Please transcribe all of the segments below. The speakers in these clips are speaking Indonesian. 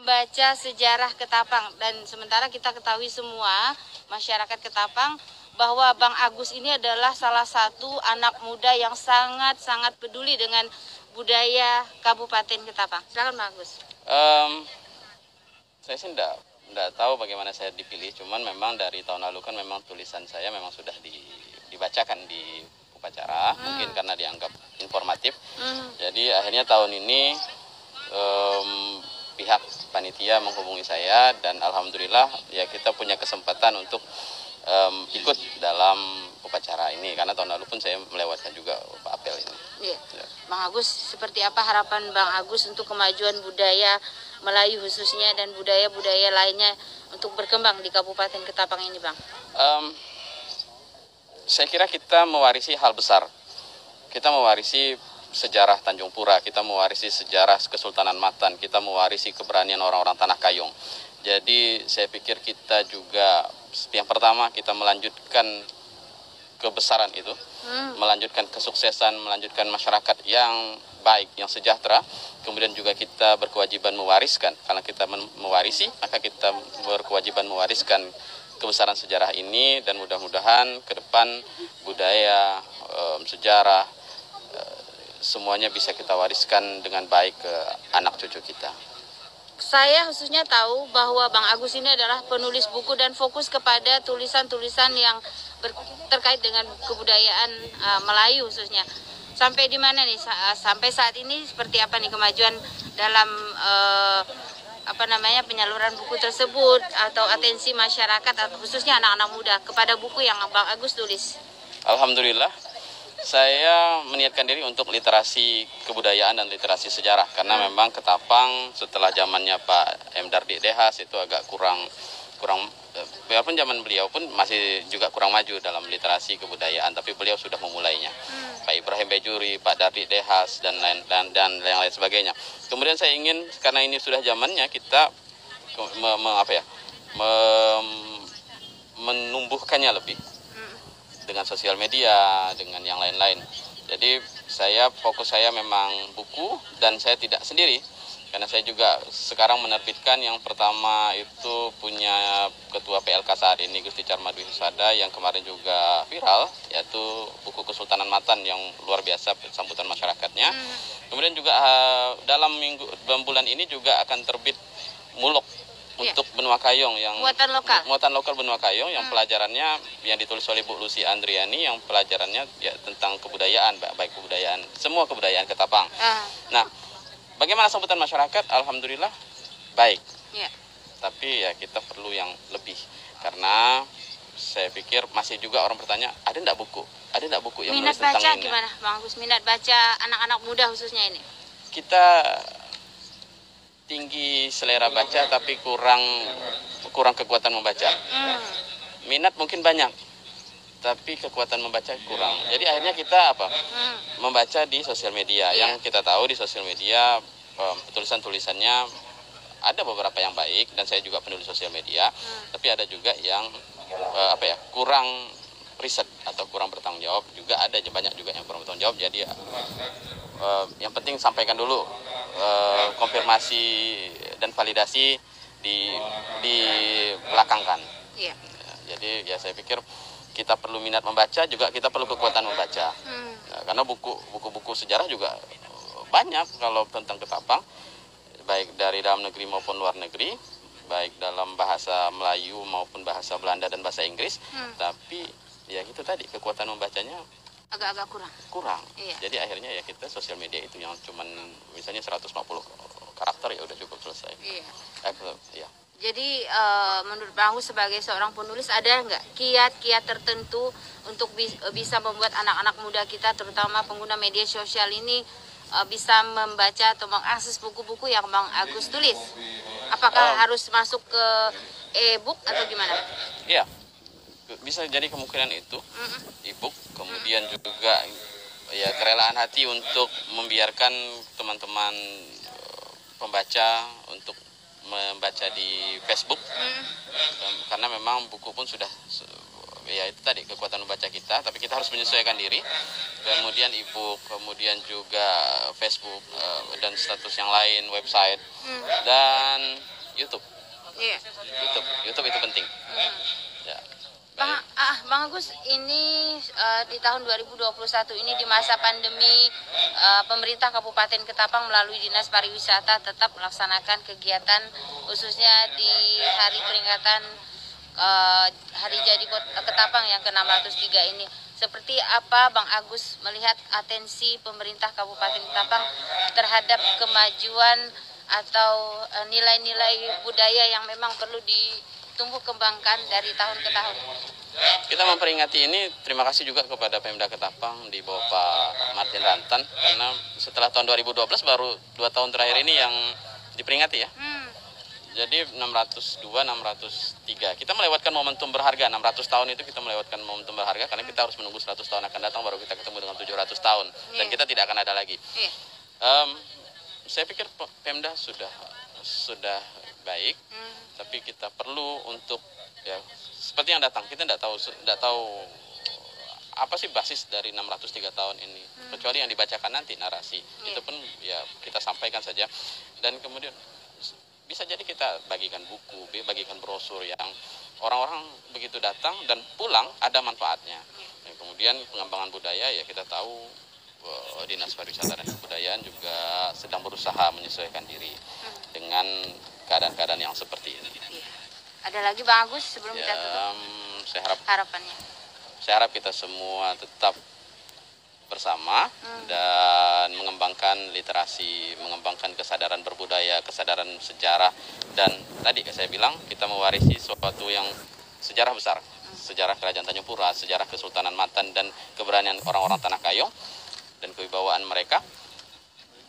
baca sejarah Ketapang, dan sementara kita ketahui semua masyarakat Ketapang bahwa Bang Agus ini adalah salah satu anak muda yang sangat-sangat peduli dengan budaya Kabupaten Ketapang. Silakan Bang Agus. Saya sih enggak tahu bagaimana saya dipilih, cuman memang dari tahun lalu kan memang tulisan saya memang sudah dibacakan di upacara, mungkin karena dianggap informatif. Jadi akhirnya tahun ini pihak panitia menghubungi saya, dan alhamdulillah ya kita punya kesempatan untuk ikut dalam upacara ini, karena tahun lalu pun saya melewatkan juga apel ini. Iya. Ya. Bang Agus, seperti apa harapan Bang Agus untuk kemajuan budaya Melayu khususnya dan budaya-budaya lainnya untuk berkembang di Kabupaten Ketapang ini, Bang? Saya kira kita mewarisi hal besar. Kita mewarisi sejarah Tanjung Pura, kita mewarisi sejarah Kesultanan Matan, kita mewarisi keberanian orang-orang Tanah Kayong. Jadi saya pikir kita juga yang pertama kita melanjutkan kebesaran itu, melanjutkan kesuksesan, melanjutkan masyarakat yang baik, yang sejahtera. Kemudian juga kita berkewajiban mewariskan, karena kita mewarisi, maka kita berkewajiban mewariskan kebesaran sejarah ini, dan mudah-mudahan ke depan budaya, sejarah, semuanya bisa kita wariskan dengan baik ke anak cucu kita. Saya khususnya tahu bahwa Bang Agus ini adalah penulis buku dan fokus kepada tulisan-tulisan yang terkait dengan kebudayaan Melayu khususnya. Sampai di mana nih? Sampai saat ini seperti apa nih kemajuan dalam penyaluran buku tersebut, atau atensi masyarakat atau khususnya anak-anak muda kepada buku yang Bang Agus tulis? Alhamdulillah, saya meniatkan diri untuk literasi kebudayaan dan literasi sejarah, karena memang Ketapang setelah zamannya Pak M. Dardik Dehas itu agak kurang, walaupun zaman beliau pun masih juga kurang maju dalam literasi kebudayaan, tapi beliau sudah memulainya. Pak Ibrahim Bejuri, Pak Dardik Dehas, dan lain sebagainya. Kemudian saya ingin, karena ini sudah zamannya, kita menumbuhkannya lebih dengan sosial media, dengan yang lain-lain. Jadi fokus saya memang buku, dan saya tidak sendiri, karena saya juga sekarang menerbitkan yang pertama itu punya Ketua PLK saat ini Gusti Carmadwi Husada, yang kemarin juga viral, yaitu buku Kesultanan Matan yang luar biasa sambutan masyarakatnya. Kemudian juga dalam bulan ini juga akan terbit Mulok untuk benua Kayong, yang muatan lokal benua Kayong, yang pelajarannya yang ditulis oleh Bu Lucy Andriani, yang pelajarannya ya tentang kebudayaan, baik kebudayaan, semua kebudayaan Ketapang. Nah, bagaimana sambutan masyarakat? Alhamdulillah baik. Tapi ya kita perlu yang lebih, karena saya pikir masih juga orang bertanya, ada enggak buku yang minat menulis tentang baca ini? Gimana Bang Agus, minat baca anak-anak muda khususnya ini? Kita tinggi selera baca, tapi kurang kekuatan membaca. Minat mungkin banyak, tapi kekuatan membaca kurang. Jadi akhirnya kita membaca di sosial media. Yang kita tahu di sosial media tulisan-tulisannya ada beberapa yang baik, dan saya juga penulis sosial media, tapi ada juga yang kurang riset atau kurang bertanggung jawab. Juga ada banyak juga yang kurang bertanggung jawab. Jadi yang penting sampaikan dulu, konfirmasi dan validasi dibelakangkan. Jadi ya saya pikir kita perlu minat membaca, juga kita perlu kekuatan membaca. Karena buku-buku sejarah juga banyak kalau tentang Ketapang, baik dari dalam negeri maupun luar negeri, baik dalam bahasa Melayu maupun bahasa Belanda dan bahasa Inggris. Tapi ya itu tadi, kekuatan membacanya agak kurang. Jadi akhirnya ya kita sosial media itu yang cuman misalnya 150 karakter ya udah cukup selesai. Jadi menurut Bang Agus sebagai seorang penulis, ada nggak kiat-kiat tertentu untuk bisa membuat anak-anak muda kita, terutama pengguna media sosial ini, bisa membaca atau mengakses buku-buku yang Bang Agus tulis? Apakah harus masuk ke e-book atau gimana? Iya, bisa jadi kemungkinan itu, e-book. Kemudian juga ya kerelaan hati untuk membiarkan teman-teman pembaca untuk membaca di Facebook, karena memang buku pun sudah ya itu tadi kekuatan membaca kita, tapi kita harus menyesuaikan diri. Kemudian e-book, kemudian juga Facebook dan status yang lain, website, dan YouTube. Iya. YouTube itu penting. Ya. Bang Agus, ini di tahun 2021 ini di masa pandemi, pemerintah Kabupaten Ketapang melalui Dinas Pariwisata tetap melaksanakan kegiatan khususnya di hari peringatan Hari Jadi Kota Ketapang yang ke-603 ini. Seperti apa Bang Agus melihat atensi pemerintah Kabupaten Ketapang terhadap kemajuan atau nilai-nilai budaya yang memang perlu tumbuh kembangkan dari tahun ke tahun? Kita memperingati ini, terima kasih juga kepada Pemda Ketapang di bawah Pak Martin Rantan, karena setelah tahun 2012 baru 2 tahun terakhir ini yang diperingati ya. Jadi 602, 603. Kita melewatkan momentum berharga, 600 tahun itu kita melewatkan momentum berharga karena kita harus menunggu 100 tahun akan datang baru kita ketemu dengan 700 tahun. Dan kita tidak akan ada lagi. Saya pikir Pemda sudah baik, tapi kita perlu untuk ya seperti yang datang, kita tidak tahu apa sih basis dari 603 tahun ini, kecuali yang dibacakan nanti narasi. Itu pun ya kita sampaikan saja, dan kemudian bisa jadi kita bagikan buku, bagikan brosur yang orang-orang begitu datang dan pulang ada manfaatnya. Dan kemudian pengembangan budaya ya kita tahu Dinas Pariwisata dan Kebudayaan juga sedang berusaha menyesuaikan diri dengan keadaan-keadaan yang seperti ini. Ada lagi Bang Agus sebelum kita tutup? Saya harap harapannya. Saya harap kita semua tetap bersama dan mengembangkan literasi, mengembangkan kesadaran berbudaya, kesadaran sejarah, dan tadi saya bilang kita mewarisi sesuatu yang sejarah besar, sejarah Kerajaan Tanjung Pura, sejarah Kesultanan Matan dan keberanian orang-orang Tanah Kayong dan kewibawaan mereka.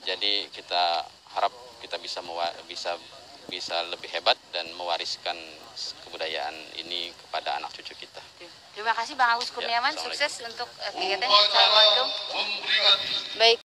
Jadi kita harap kita bisa lebih hebat dan mewariskan kebudayaan ini kepada anak cucu kita. Terima kasih Bang Agus Kurniawan, sukses untuk kegiatan. Assalamualaikum. Baik.